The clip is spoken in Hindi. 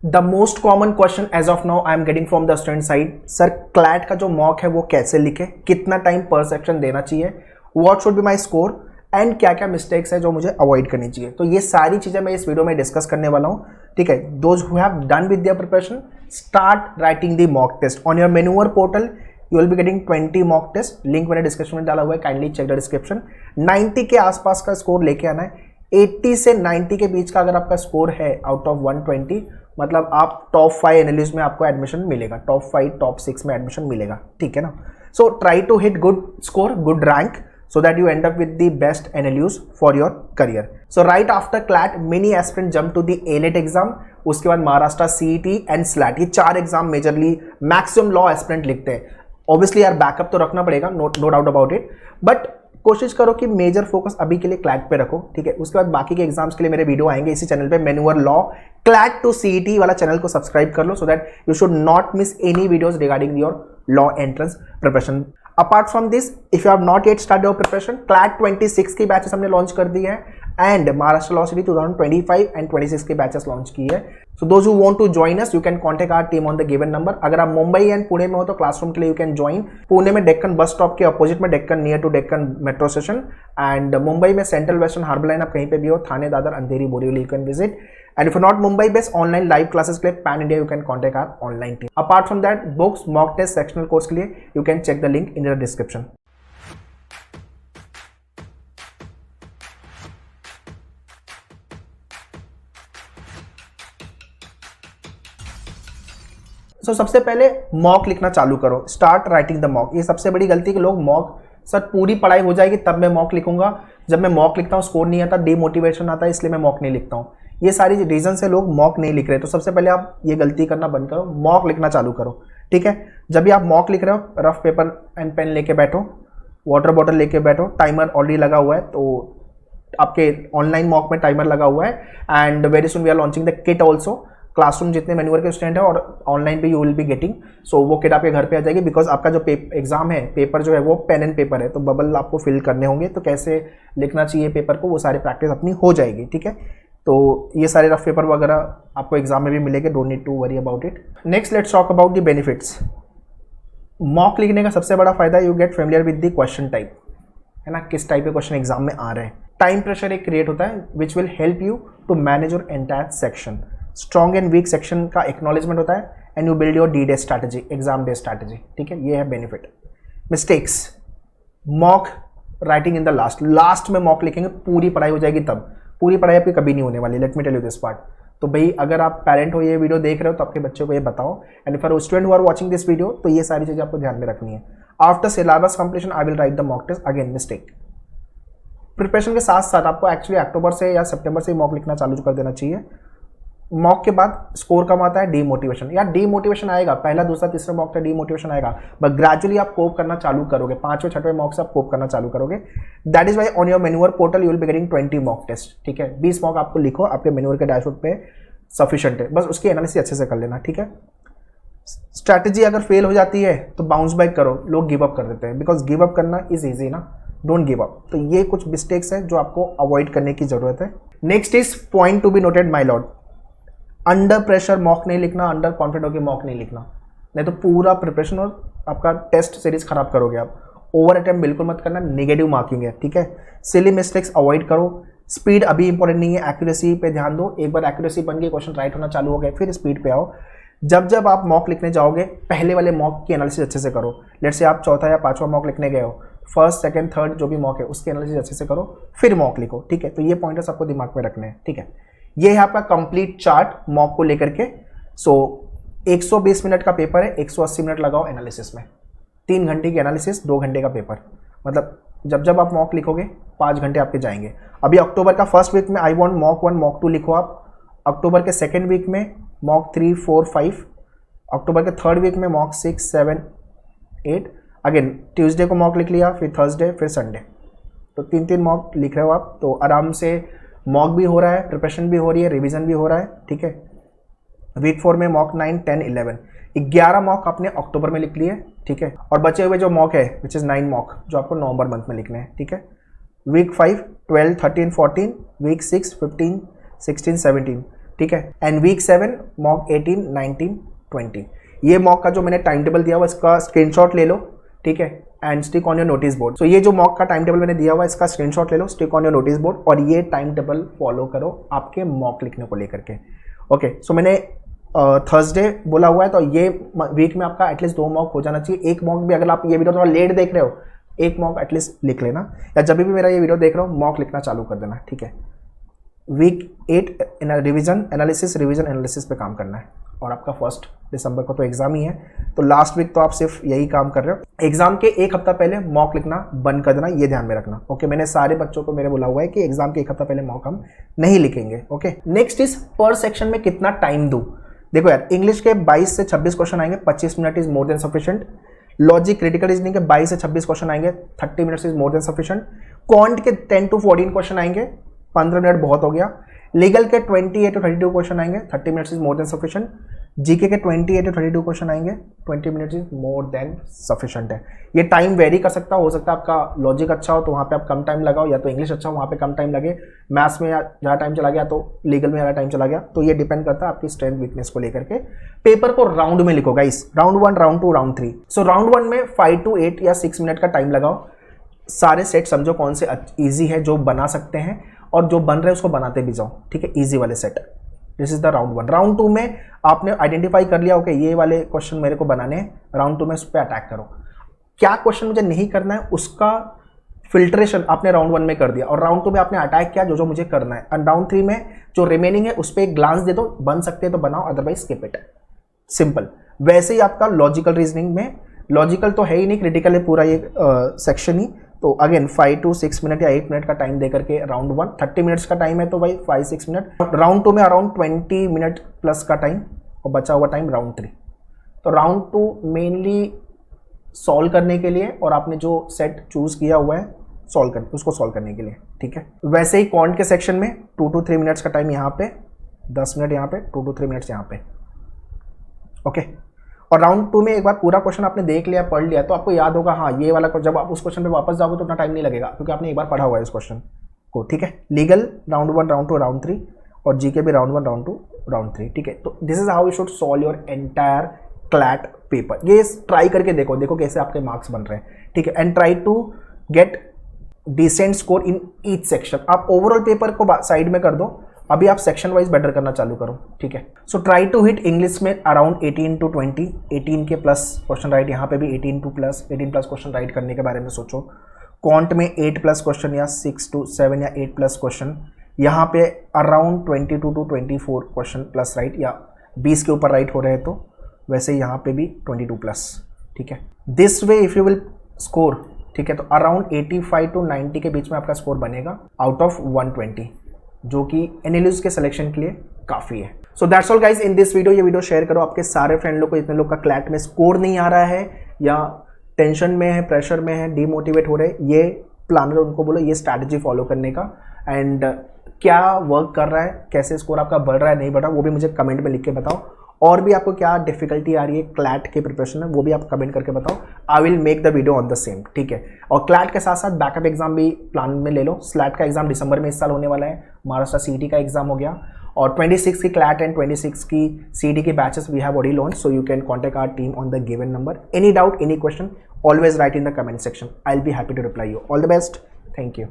The most common question as of now I am getting from the student side, sir CLAT का जो मॉक है वो कैसे लिखे, कितना टाइम पर सेक्शन देना चाहिए, what should be my score and क्या क्या मिस्टेक्स है जो मुझे अवॉइड करनी चाहिए। तो ये सारी चीजें मैं इस वीडियो में डिस्कस करने वाला हूँ। ठीक है, those who have done with their preparation start writing the mock test on your मेन्यूअर portal. You will be getting 20 mock test, link मैंने डिस्क्रिप्शन में डाला हुआ है, काइंडली चेक द डिस्क्रिप्शन। 90 के आसपास का स्कोर लेके आना है। 80 से 90 के बीच का अगर आपका स्कोर है आउट ऑफ 120, मतलब आप टॉप 5 एनालिस्ट में आपको एडमिशन मिलेगा, टॉप 5 टॉप 6 में एडमिशन मिलेगा। ठीक है ना। So try to hit good score, good rank, so that you end up with the best NLUs for your career. So right after CLAT, many aspirant jump to the ALET exam. उसके बाद महाराष्ट्र CET and SLAT, ये 4 exam majorly maximum law aspirant लिखते हैं। ऑब्वियसली यार बैकअप तो रखना पड़ेगा, no doubt about it, but कोशिश करो कि मेजर फोकस अभी के लिए क्लैट पे रखो। ठीक है, उसके बाद बाकी के एग्जाम्स के लिए मेरे वीडियो आएंगे इसी चैनल पे, manual law CLAT to CET वाला चैनल को सब्सक्राइब कर लो, so that you should not miss any videos regarding your law entrance preparation. Apart from this, if you have not yet started your preparation, CLAT 26 की बैचेस हमने लॉन्च कर दी है and Maharashtra law CET 2025 and 26 के बैचेस लॉन्च की है। So those who want to join us, you can contact our team on the given number. अगर आप मुंबई एंड पुणे में हो तो क्लासरूम के लिए यू कैन ज्वाइन। पुणे में डेक्कन बस स्टॉप के अपोजिट में Deccan, near to Deccan metro station, and Mumbai में सेंट्रल वेस्टर्न हार्बर लाइन, आप कहीं पे भी हो, Thane, Dadar, Andheri, Borivali, you can visit. And if you're not Mumbai based, online live classes के लिए pan India you can contact our online team. Apart from that, books, mock test, sectional course के लिए you can check the link in the description. So सबसे पहले मॉक लिखना चालू करो, स्टार्ट राइटिंग द मॉक। ये सबसे बड़ी गलती कि लोग मॉक, सर पूरी पढ़ाई हो जाएगी तब मैं मॉक लिखूंगा, जब मैं मॉक लिखता हूँ स्कोर नहीं आता, डिमोटिवेशन आता है, इसलिए मैं मॉक नहीं लिखता हूँ। ये सारी रीजन से लोग मॉक नहीं लिख रहे। तो सबसे पहले आप ये गलती करना बंद करो, मॉक लिखना चालू करो। ठीक है, जब भी आप मॉक लिख रहे हो, रफ पेपर एंड पेन लेके बैठो, वाटर बॉटल लेके बैठो, टाइमर ऑलरेडी लगा हुआ है, तो आपके ऑनलाइन मॉक में टाइमर लगा हुआ है। And very soon we are launching the kit also. Classroom जितने मैन्युअल के स्टूडेंट है और ऑनलाइन पे you will be getting, so वो किट आपके घर पे आ जाएगी, बिकॉज आपका जो एग्जाम है, पेपर जो है वो पेन एंड पेपर है, तो बबल आपको फिल करने होंगे, तो कैसे लिखना चाहिए पेपर को वो सारी प्रैक्टिस अपनी हो जाएगी। ठीक है, तो ये सारे रफ पेपर वगैरह आपको एग्जाम में भी मिलेंगे, don't need to worry about it. Next let's talk about the benefits. Mock लिखने का सबसे बड़ा फायदा, you get familiar with the question type, है ना, किस टाइप के क्वेश्चन एग्जाम में आ रहे हैं। टाइम प्रेशर एक क्रिएट होता है which will help you to manage your entire section. Strong and weak section का एक्नॉलेजमेंट होता है and you build your D day strategy, exam day strategy. ठीक है, ये है benefit. Mistakes, mock writing in the last में मॉक लिखेंगे, पूरी पढ़ाई हो जाएगी तब, पूरी पढ़ाई आपकी कभी नहीं होने वाली। Let me tell you this part. तो भाई अगर आप पेरेंट हो, ये वीडियो देख रहे हो, तो आपके बच्चों को ये बताओ, and for student who are watching this video, तो ये सारी चीजें आपको ध्यान में रखनी है। After syllabus completion I will write the mock test. Again mistake, preparation के साथ साथ आपको एक्चुअली अक्टूबर से या सितंबर से मॉक लिखना चालू कर देना चाहिए। मॉक के बाद स्कोर कम आता है, डीमोटिवेशन। यार डीमोटिवेशन आएगा, पहला दूसरा तीसरा मॉक का डीमोटिवेशन आएगा, बट ग्रेजुअली आप कोप करना चालू करोगे, 5वें 6वें मॉक से आप कोप करना चालू करोगे। That is why on your मेन्यूअर portal you will be getting 20 mock test. ठीक है, 20 मॉक आपको लिखो, आपके मेन्यूअर के डैशबोर्ड पे सफिशिएंट है, बस उसकी एनालिसिस अच्छे से कर लेना। ठीक है, स्ट्रैटेजी अगर फेल हो जाती है तो बाउंस बैक करो। लोग गिव अप कर देते हैं, बिकॉज गिव अप करना इज ईजी ना, डोंट गिव अप। तो ये कुछ मिस्टेक्स हैं जो आपको अवॉइड करने की जरूरत है। Next is point to be noted my Lord, under pressure mock नहीं लिखना, अंडर कॉन्फिडेंट होकर मॉक नहीं लिखना, नहीं तो पूरा प्रिपरेशन और आपका टेस्ट सीरीज खराब करोगे आप। ओवर अटेम्प्ट बिल्कुल मत करना, नेगेटिव मार्किंग है। ठीक है, सिली मिस्टेक्स अवॉइड करो। स्पीड अभी इंपॉर्टेंट नहीं है, एक्यूरेसी पे ध्यान दो। एक बार एक्यूरेसी बन गई, क्वेश्चन राइट होना चालू हो गए, फिर स्पीड पे आओ। जब आप मॉक लिखने जाओगे, पहले वाले मॉक की एनालिसिस अच्छे से करो। लेट से आप चौथा या 5वां मॉक लिखने गए हो, फर्स्ट सेकंड थर्ड जो भी मॉक है उसकी एनालिसिस अच्छे से करो, फिर मॉक लिखो। ठीक है, तो ये पॉइंटर्स आपको दिमाग में रखने हैं। ठीक है, ये है आपका कंप्लीट चार्ट मॉक को लेकर के। सो 120 मिनट का पेपर है, 180 मिनट लगाओ एनालिसिस में, 3 घंटे की एनालिसिस, 2 घंटे का पेपर, मतलब जब आप मॉक लिखोगे 5 घंटे आपके जाएंगे। अभी अक्टूबर का फर्स्ट वीक में आई वांट मॉक 1 मॉक 2 लिखो आप, अक्टूबर के सेकेंड वीक में मॉक 3 4 5, अक्टूबर के थर्ड वीक में मॉक 6 7 8, अगेन ट्यूसडे को मॉक लिख लिया, फिर थर्सडे, फिर संडे, तो 3 मॉक लिख रहे हो आप। तो आराम से मॉक भी हो रहा है, प्रिपरेशन भी हो रही है, रिवीजन भी हो रहा है। ठीक है, वीक 4 में मॉक 9 10 11, 11 मॉक आपने अक्टूबर में लिख लिए। ठीक है, और बचे हुए जो मॉक है विच इज़ 9 मॉक जो आपको नवंबर मंथ में लिखने हैं। ठीक है, वीक 5 12 13 14, वीक 6 15 16 17, ठीक है। And week 7 mock 18, 19, 20। ये मॉक का जो मैंने टाइम टेबल दिया हुआ इसका स्क्रीनशॉट ले लो, ठीक है, and stick on your notice board. So ये जो मॉक का टाइम टेबल मैंने दिया हुआ है इसका स्क्रीनशॉट ले लो, stick on your notice board, और ये टाइम टेबल फॉलो करो आपके मॉक लिखने को लेकर के। ओके, सो मैंने थर्सडे बोला हुआ है, तो ये वीक में आपका एटलीस्ट 2 मॉक हो जाना चाहिए। एक मॉक भी, अगर आप ये वीडियो थोड़ा लेट देख रहे हो, एक मॉक एटलीस्ट लिख लेना, या जब भी मेरा ये वीडियो देख रहे हो मॉक लिखना चालू कर देना, ठीक है। वीक 8 रिवीजन एनालिसिस पे काम करना है, और आपका 1 दिसंबर को तो एग्जाम ही है, तो लास्ट वीक तो आप सिर्फ यही काम कर रहे हो। एग्जाम के एक हफ्ता पहले मॉक लिखना बंद कर देना, ये ध्यान में रखना। ओके, मैंने सारे बच्चों को मेरे बोला हुआ है कि एग्जाम के एक हफ्ता पहले मॉक हम नहीं लिखेंगे। ओके, नेक्स्ट इज पर सेक्शन में कितना टाइम दूं। देखो यार, इंग्लिश के 22 से 26 क्वेश्चन आएंगे, 25 minute is more than sufficient. Logic critical reasoning के 22 से 26 क्वेश्चन आएंगे, 30 minutes is more than sufficient. Quant के 10 to 14 क्वेश्चन आएंगे, 15 मिनट बहुत हो गया। लीगल के 28 to 32 क्वेश्चन आएंगे, 30 minutes is more than sufficient. GK के 28 to 32 क्वेश्चन आएंगे, 20 minutes is more than sufficient है। ये टाइम वेरी कर सकता हो सकता है आपका लॉजिक अच्छा हो तो वहाँ पे आप कम टाइम लगाओ, या तो इंग्लिश अच्छा हो वहाँ पे कम टाइम लगे, मैथ्स में ज़्यादा टाइम चला गया तो लीगल में ज़्यादा टाइम चला गया। तो ये डिपेंड करता है आपकी स्ट्रेंथ वीकनेस को लेकर के। पेपर को राउंड में लिखो गाइस, राउंड 1, राउंड 2, राउंड 3। सो राउंड 1 में 5 to 8 या 6 मिनट का टाइम लगाओ, सारे सेट समझो कौन से ईजी है जो बना सकते हैं, और जो बन रहे हैं उसको बनाते भी जाओ, ठीक है, ईजी वाले set. This is the round 1। Round 2 में आपने आइडेंटिफाई कर लिया, ओके ये वाले क्वेश्चन मेरे को बनाने हैं, राउंड 2 में उस पर अटैक करो। क्या क्वेश्चन मुझे नहीं करना है उसका फिल्ट्रेशन आपने राउंड 1 में कर दिया, और राउंड 2 में आपने अटैक किया जो जो मुझे करना है, एंड राउंड 3 में जो रिमेनिंग है उस पर एक ग्लांस दे दो, बन सकते हैं तो बनाओ, अदरवाइज स्किप इट, सिंपल। वैसे ही आपका लॉजिकल रीजनिंग में, लॉजिकल तो है ही नहीं, क्रिटिकल है पूरा ये सेक्शन ही, तो अगेन 5 to 6 मिनट या 8 मिनट का टाइम दे करके राउंड 1, 30 मिनट्स का टाइम है तो भाई 5-6 मिनट। राउंड 2 में अराउंड 20 मिनट प्लस का टाइम, और बचा हुआ टाइम राउंड 3। तो राउंड 2 मेनली सॉल्व करने के लिए, और आपने जो सेट चूज किया हुआ है उसको सॉल्व करने के लिए, ठीक है। वैसे ही क्वांट के सेक्शन में 2 to 3 मिनट्स का टाइम यहाँ पे, 10 मिनट यहाँ पे, 2 to 3 मिनट्स यहाँ पे। ओके, और राउंड 2 में एक बार पूरा क्वेश्चन आपने देख लिया, पढ़ लिया, तो आपको याद होगा हाँ ये वाला, जब आप उस क्वेश्चन पे वापस जाओगे तो उतना टाइम नहीं लगेगा क्योंकि आपने एक बार पढ़ा हुआ है इस क्वेश्चन को, ठीक है। लीगल राउंड 1, राउंड 2, राउंड 3, और जीके भी राउंड 1, राउंड 2, राउंड 3, ठीक है। तो this is how you should solve your entire CLAT paper. ये ट्राई करके देखो कैसे आपके मार्क्स बन रहे हैं, ठीक है। And try to get decent score in each section. आप ओवरऑल पेपर को साइड में कर दो, अभी आप सेक्शन वाइज बेटर करना चालू करो, ठीक है। So try to hit English में अराउंड 18 to 20, 18 के प्लस क्वेश्चन राइट, यहाँ पे भी 18 प्लस क्वेश्चन राइट करने के बारे में सोचो। क्वांट में 8 प्लस क्वेश्चन या 6 to 7 या 8 प्लस क्वेश्चन, यहाँ पे around 22 to 24 question plus right, या 20 के ऊपर राइट हो रहे हैं तो वैसे यहाँ पे भी 22 प्लस, ठीक है। This way if you will score, ठीक है, तो अराउंड 85 to 90 के बीच में आपका स्कोर बनेगा आउट ऑफ 120, जो कि एनालिस्ट के सिलेक्शन के लिए काफ़ी है। So that's all guys in this video. ये वीडियो शेयर करो आपके सारे फ्रेंड लोग को, इतने लोग का क्लैट में स्कोर नहीं आ रहा है या टेंशन में है, प्रेशर में है, डीमोटिवेट हो रहे हैं, ये प्लानर उनको बोलो ये स्ट्रैटेजी फॉलो करने का, एंड क्या वर्क कर रहा है, कैसे स्कोर आपका बढ़ रहा है नहीं बढ़ रहा, वो भी मुझे कमेंट में लिख के बताओ। और भी आपको क्या डिफिकल्टी आ रही है क्लैट के प्रिपरेशन में, वो भी आप कमेंट करके बताओ। I will make the video on the same, ठीक है। और क्लैट के साथ साथ बैकअप एग्जाम भी प्लान में ले लो। स्लैट का एग्जाम दिसंबर में इस साल होने वाला है, महाराष्ट्र सीईटी का एग्जाम हो गया, और 26 की क्लैट एंड 26 की सीईटी के batches we have already launch, so you can contact our team on the given number. Any doubt, any question, always write in the comment section, I will be happy to reply you. All the best, thank you.